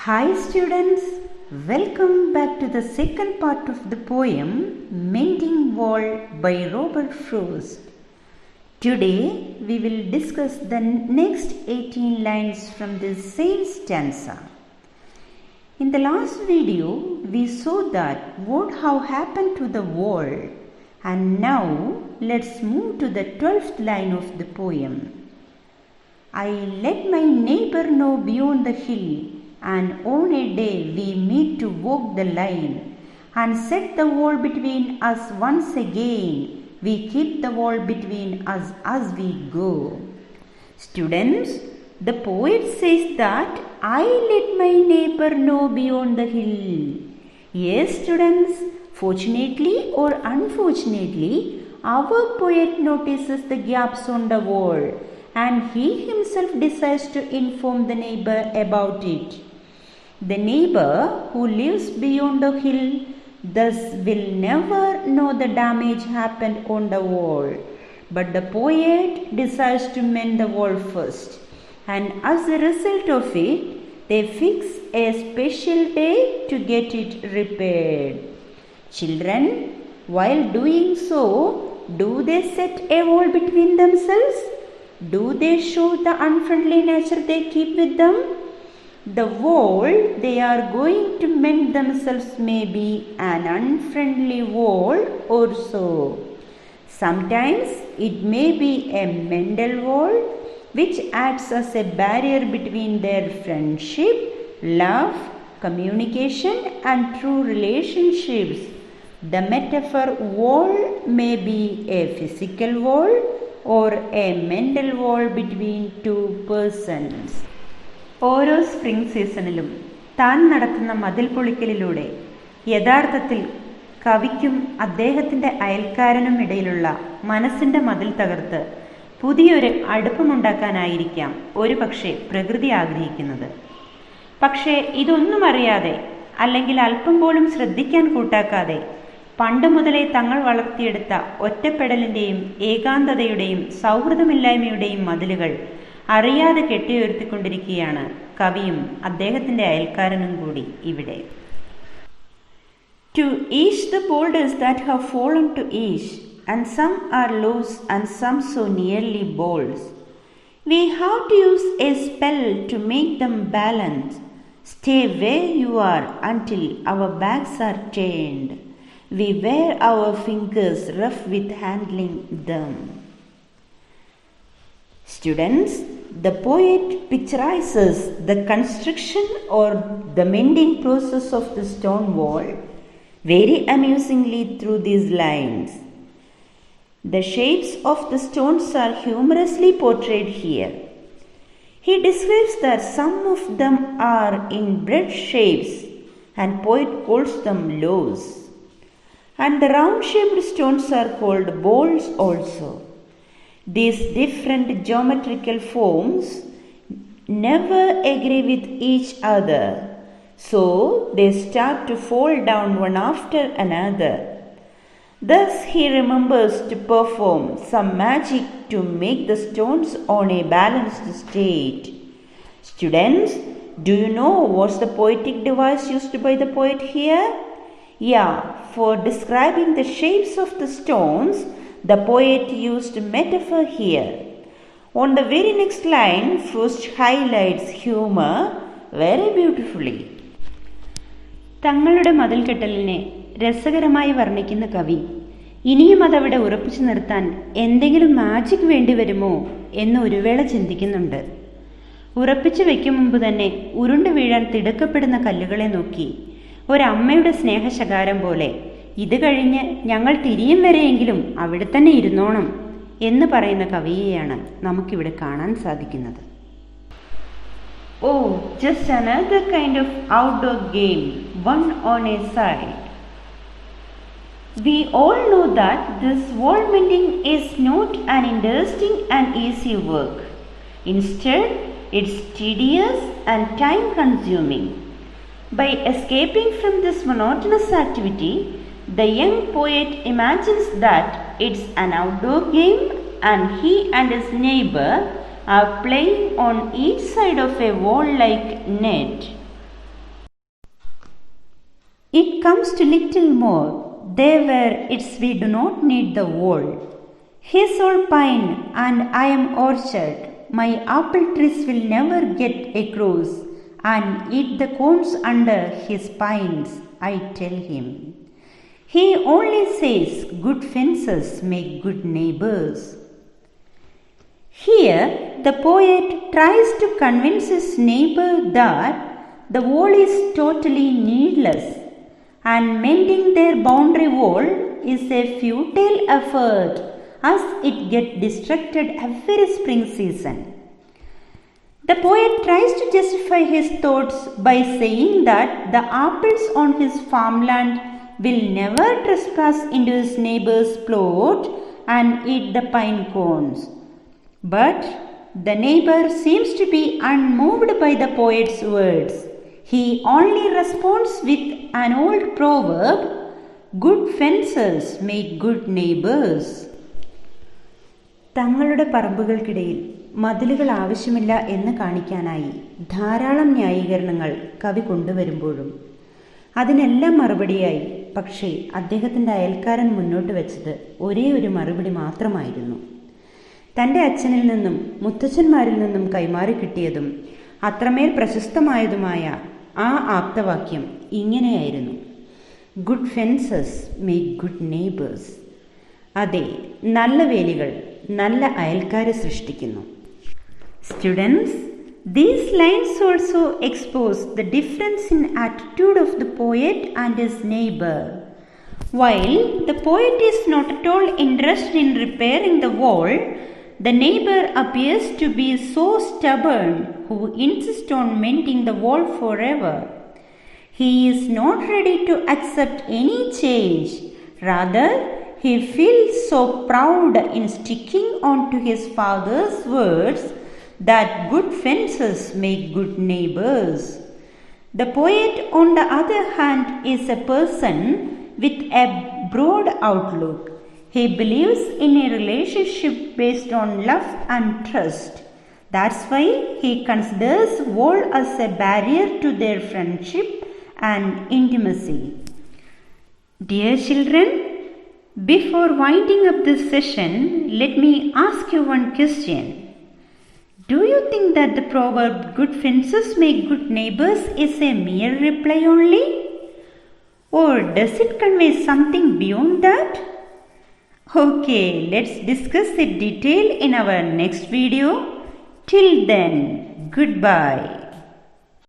Hi students, welcome back to the second part of the poem Mending Wall by Robert Frost. Today we will discuss the next 18 lines from the same stanza. In the last video we saw that what have happened to the wall, and now let's move to the 12th line of the poem. I let my neighbor know beyond the hill, and on a day we meet to walk the line, and set the wall between us once again. We keep the wall between us as we go. Students, the poet says that I let my neighbor know beyond the hill. Yes, students, fortunately or unfortunately, our poet notices the gaps on the wall, and he himself decides to inform the neighbor about it. The neighbor who lives beyond the hill thus will never know the damage happened on the wall, but the poet decides to mend the wall first, and as a result of it, they fix a special day to get it repaired. Children, while doing so, do they set a wall between themselves? Do they show the unfriendly nature they keep with them? The wall they are going to mend themselves may be an unfriendly wall or so. Sometimes it may be a mental wall which acts as a barrier between their friendship, love, communication and true relationships. The metaphor wall may be a physical wall or a mental wall between two persons. ഓരോ spring സീസണിലും താൻ നടത്തുന്ന മതിൽ പൊളിക്കലിലൂടെ യഥാർത്ഥത്തിൽ കവിക്കും അദ്ദേഹത്തിൻ്റെ അയൽക്കാരനും ഇടയിലുള്ള മനസ്സിൻ്റെ മതിൽ തകർത്ത് പുതിയൊരു അടുപ്പമുണ്ടാക്കാനായിരിക്കാം ഒരു പക്ഷേ പ്രകൃതി ആഗ്രഹിക്കുന്നത്. പക്ഷേ ഇതൊന്നും അറിയാതെ അല്ലെങ്കിൽ അല്പം പോലും ശ്രദ്ധിക്കാൻ കൂട്ടാക്കാതെ പണ്ട് മുതലേ തങ്ങൾ വളർത്തിയെടുത്ത ഒറ്റപ്പെടലിൻ്റെയും ഏകാന്തതയുടെയും സൗഹൃദമില്ലായ്മയുടെയും മതിലുകൾ അറിയാതെ കെട്ടിയുയർത്തിക്കൊണ്ടിരിക്കുകയാണ് കവിയും അദ്ദേഹത്തിൻ്റെ അയൽക്കാരനും കൂടി ഇവിടെ. To each the boulders that have fallen to each, and some are loose and some so nearly balls. We have to use a spell to make them balance. Stay where you are until our backs are turned. We wear our fingers rough with handling them. Students, the poet picturizes the construction or the mending process of the stone wall very amusingly through these lines. The shapes of the stones are humorously portrayed here. He describes that some of them are in bread shapes and poet calls them loaves, and the round-shaped stones are called bowls also. These different geometrical forms never agree with each other, so they start to fall down one after another. Thus he remembers to perform some magic to make the stones on a balanced state. Students, do you know what's the poetic device used by the poet here? Yeah, for describing the shapes of the stones, the poet used metaphor here. On the very next line, Frost highlights humor very beautifully. തങ്ങളുടെ മതിൽകെട്ടലിനെ രസകരമായി വർണ്ണിക്കുന്ന കവി ഇനിയും അതവിടെ ഉറപ്പിച്ചു നിർത്താൻ എന്തെങ്കിലും magic വേണ്ടിവരുമോ എന്ന് ഒരു വേള ചിന്തിക്കുന്നുണ്ട്. ഉറപ്പിച്ചു വയ്ക്കും മുമ്പ് തന്നെ ഉരുണ്ടു വീഴാൻ തിടുക്കപ്പെടുന്ന കല്ലുകളെ നോക്കി ഒരമ്മയുടെ സ്നേഹശകാരം പോലെ ഇത് കഴിഞ്ഞ് ഞങ്ങൾ തിരിയും വരെയെങ്കിലും അവിടെ തന്നെ ഇരുന്നോണം എന്ന് പറയുന്ന കവിയെയാണ് നമുക്കിവിടെ കാണാൻ സാധിക്കുന്നത്. Oh, just another kind of outdoor game, one on a side. We all know that this wall mending is not an interesting and easy work. Instead, it's tedious and time consuming. By escaping from this monotonous activity, the young poet imagines that it's an outdoor game and he and his neighbor are playing on each side of a wall like net. It comes to little more. There where it's we do not need the wall. He's all pine and I am orchard. My apple trees will never get across and eat the cones under his pines, I tell him. He only says good fences make good neighbors. Here, the poet tries to convince his neighbor that the wall is totally needless and mending their boundary wall is a futile effort as it gets destructed every spring season. The poet tries to justify his thoughts by saying that the apples on his farmland will never trespass into his neighbor's plot and eat the pine cones. But the neighbor seems to be unmoved by the poet's words. He only responds with an old proverb, good fences make good neighbors. തങ്ങളുടെ പറമ്പുകൾക്കിടയിൽ മതിലുകൾ ആവശ്യമില്ല എന്ന് കാണിക്കാനായി ധാരാളം ന്യായീകരണങ്ങൾ കവി കൊണ്ടുവരുമ്പോഴും അതിനെല്ലാം മറുപടിയായി പക്ഷേ അദ്ദേഹത്തിൻ്റെ അയൽക്കാരൻ മുന്നോട്ട് വെച്ചത് ഒരേ ഒരു മറുപടി മാത്രമായിരുന്നു. തൻ്റെ അച്ഛനിൽ നിന്നും മുത്തച്ഛന്മാരിൽ നിന്നും കൈമാറി കിട്ടിയതും അത്രമേൽ പ്രശസ്തമായതുമായ ആ ആപ്തവാക്യം ഇങ്ങനെയായിരുന്നു, good fences make good neighbours. അതെ, നല്ല വേലികൾ നല്ല അയൽക്കാരെ സൃഷ്ടിക്കുന്നു. Students, these lines also expose the difference in attitude of the poet and his neighbor. While the poet is not at all interested in repairing the wall, the neighbor appears to be so stubborn who insists on mending the wall forever. He is not ready to accept any change. Rather, he feels so proud in sticking on to his father's words that good fences make good neighbors. The poet, on the other hand, is a person with a broad outlook. He believes in a relationship based on love and trust. That's why he considers wall as a barrier to their friendship and intimacy. Dear children, before winding up this session, let me ask you one question. Do you think that the proverb good fences make good neighbors is a mere reply only? Or does it convey something beyond that? Okay, let's discuss in detail in our next video. Till then, goodbye.